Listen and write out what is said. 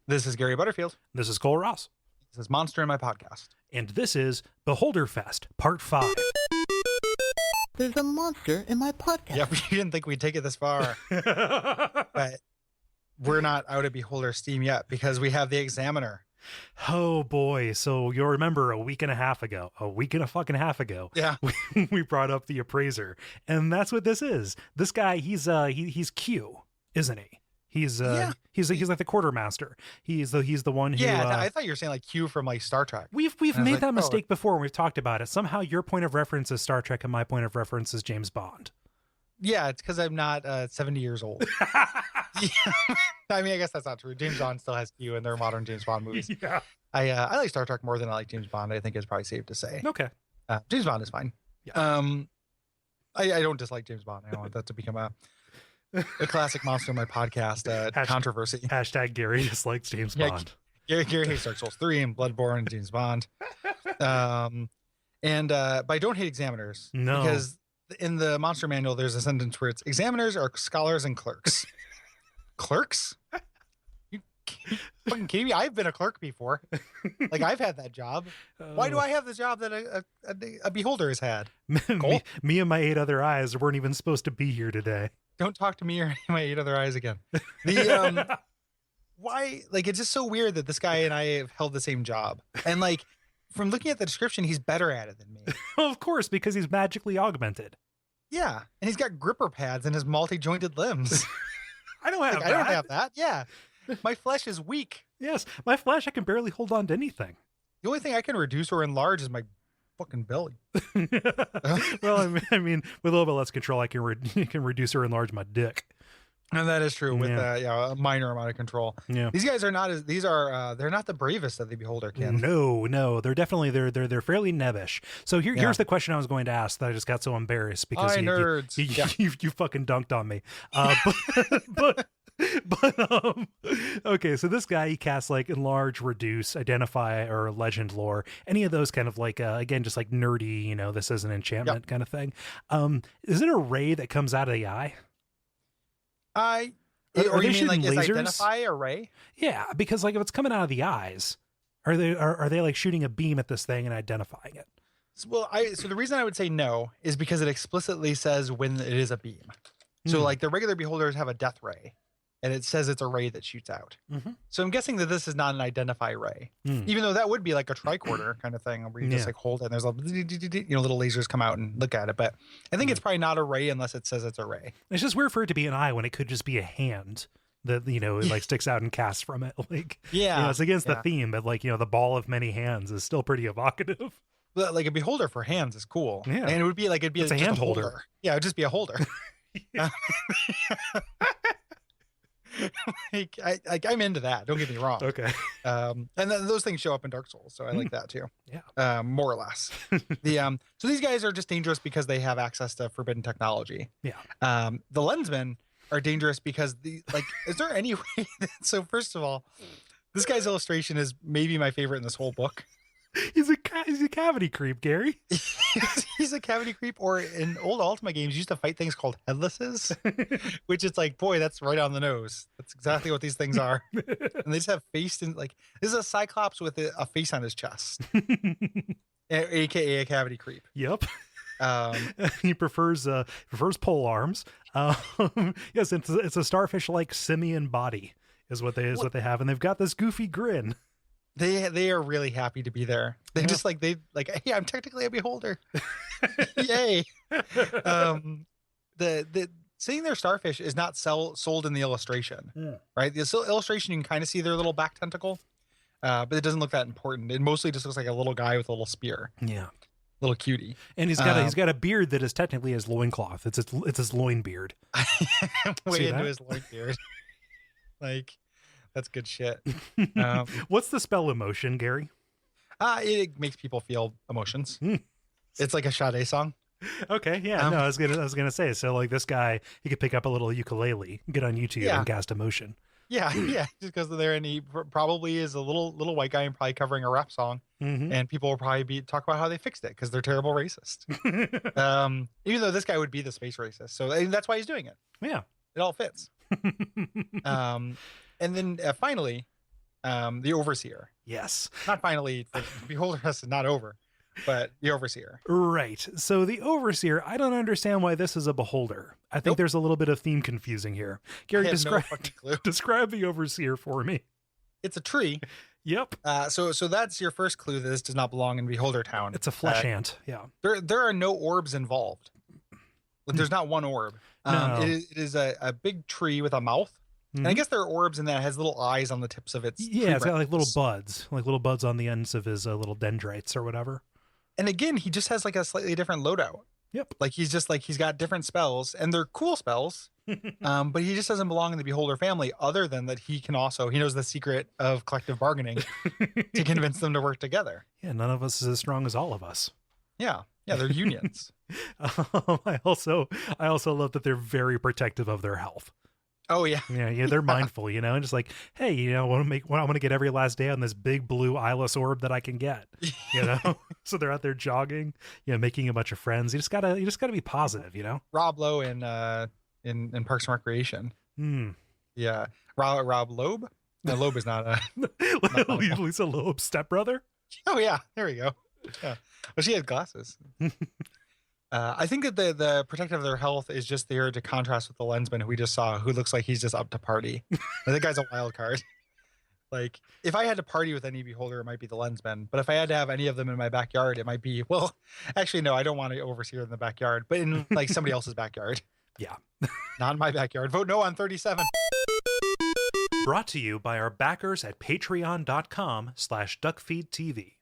This is Gary Butterfield. This is Cole Ross. This is Monster in My Podcast. And this is BeholderFest, Part 5. There's a monster in my podcast. Yeah, we didn't think we'd take it this far. But we're not out of Beholder Steam yet because we have the Examiner. Oh boy. So you'll remember a week and a fucking half ago, Yeah. we brought up the Appraiser. And that's what this is. This guy, he's Q, isn't he? He's like the quartermaster. He's the one who. Yeah, I thought you were saying like Q from like Star Trek. We've made that mistake before when we've talked about it. Somehow your point of reference is Star Trek and my point of reference is James Bond. Yeah, it's because I'm not 70 years old. Yeah. I mean, I guess that's not true. James Bond still has Q in their modern James Bond movies. Yeah. I like Star Trek more than I like James Bond. I think it's probably safe to say. Okay. James Bond is fine. Yeah. I don't dislike James Bond. I don't want that to become a classic Monster in My Podcast controversy. Hashtag Gary dislikes James Bond. Gary hates Dark Souls 3 and Bloodborne and James Bond. But I don't hate examiners. No. Because in the Monster Manual, there's a sentence where it's examiners are scholars and clerks. Clerks? You fucking kidding me? I've been a clerk before. Like, I've had that job. Why do I have the job that a beholder has had? me and my 8 other eyes weren't even supposed to be here today. Don't talk to me or my 8 other eyes again. Why? Like, it's just so weird that this guy and I have held the same job. And like, from looking at the description, he's better at it than me. Of course, because he's magically augmented. Yeah, and he's got gripper pads in his multi-jointed limbs. I don't have that. I don't have that. Yeah, my flesh is weak. Yes, my flesh, I can barely hold on to anything. The only thing I can reduce or enlarge is my fucking belly. Well, I mean, with a little bit less control, I can reduce or enlarge my dick. And that is true with a minor amount of control. Yeah, these guys are not as they're not the bravest of the beholder kin. No, they're definitely they're fairly nebbish. So here's the question I was going to ask that I just got so embarrassed because you fucking dunked on me. But okay, so this guy, he casts like enlarge, reduce, identify, or legend lore, any of those kind of like again just like nerdy, this is an enchantment kind of thing. Is it a ray that comes out of the eye? Or you mean like is identify a ray? Yeah, because like if it's coming out of the eyes, are they like shooting a beam at this thing and identifying it? Well, so the reason I would say no is because it explicitly says when it is a beam. So like the regular beholders have a death ray, and it says it's a ray that shoots out. Mm-hmm. So I'm guessing that this is not an identify ray, even though that would be like a tricorder kind of thing where you just like hold it and there's little lasers come out and look at it. But I think it's probably not a ray unless it says it's a ray. It's just weird for it to be an eye when it could just be a hand that, it like sticks out and casts from it. Like, it's against the theme, but like, the ball of many hands is still pretty evocative. But like a beholder for hands is cool. Yeah. And it'd be like, it's a hand holder. Yeah, it'd just be a holder. I'm into that. Don't get me wrong. Okay. And then those things show up in Dark Souls, so I like that too. Yeah. More or less. So these guys are just dangerous because they have access to forbidden technology. Yeah. The lensmen are dangerous because is there any way so first of all, this guy's illustration is maybe my favorite in this whole book. He's a cavity creep, Gary. He's a cavity creep, or in old Ultima games, you used to fight things called headlesses, which is like, boy, that's right on the nose. That's exactly what these things are. And they just have face in this is a cyclops with a face on his chest, aka a cavity creep. Yep. He prefers pole arms. Yes, it's a starfish-like simian body is what they have, and they've got this goofy grin. They are really happy to be there. They just hey, I'm technically a beholder. Yay. The seeing their starfish is not sold in the illustration, right? The illustration, you can kind of see their little back tentacle, but it doesn't look that important. It mostly just looks like a little guy with a little spear. Yeah. Little cutie. And he's got a beard that is technically his loincloth. It's his loin beard. Way into his loin beard. That's good shit. What's the spell emotion, Gary? It makes people feel emotions. It's like a Sade song. Okay, yeah. I was gonna say. So like this guy, he could pick up a little ukulele, get on YouTube, and cast emotion. Yeah. Just because they're there, and he probably is a little white guy and probably covering a rap song, and people will probably talk about how they fixed it because they're terrible racist. Even though this guy would be the space racist, so that's why he's doing it. Yeah, it all fits. And then finally, the overseer. Yes. Not finally, the BeholderFest is not over, but the overseer. Right. So the overseer, I don't understand why this is a beholder. I think there's a little bit of theme confusing here. Gary, I have no fucking clue. describe the overseer for me. It's a tree. Yep. So that's your first clue that this does not belong in Beholder Town. It's a flesh ant. Yeah. There are no orbs involved. There's not one orb. No. It is a big tree with a mouth. And I guess there are orbs in that it has little eyes on the tips of its. Yeah, it's got like little buds on the ends of his little dendrites or whatever. And again, he just has like a slightly different loadout. Yep. Like he's got different spells, and they're cool spells. But he just doesn't belong in the Beholder family, other than that he knows the secret of collective bargaining to convince them to work together. Yeah, none of us is as strong as all of us. Yeah, they're unions. I also love that they're very protective of their health. Oh yeah, yeah. They're mindful, and just like, hey, I want to get every last day on this big blue eyeless orb that I can get, So they're out there jogging, making a bunch of friends. You just gotta be positive, Rob Lowe in Parks and Recreation. Yeah, Rob Loeb. No, Loeb is not a Lisa Loeb's stepbrother. Oh yeah, there we go. Yeah, well, she had glasses. I think that the protective of their health is just there to contrast with the lensman who we just saw, who looks like he's just up to party. That guy's a wild card. Like, if I had to party with any beholder, it might be the lensman. But if I had to have any of them in my backyard, it might be, well, actually, no, I don't want to overseer in the backyard, but in like somebody else's backyard. Yeah. Not in my backyard. Vote no on 37. Brought to you by our backers at patreon.com/DuckFeed.tv.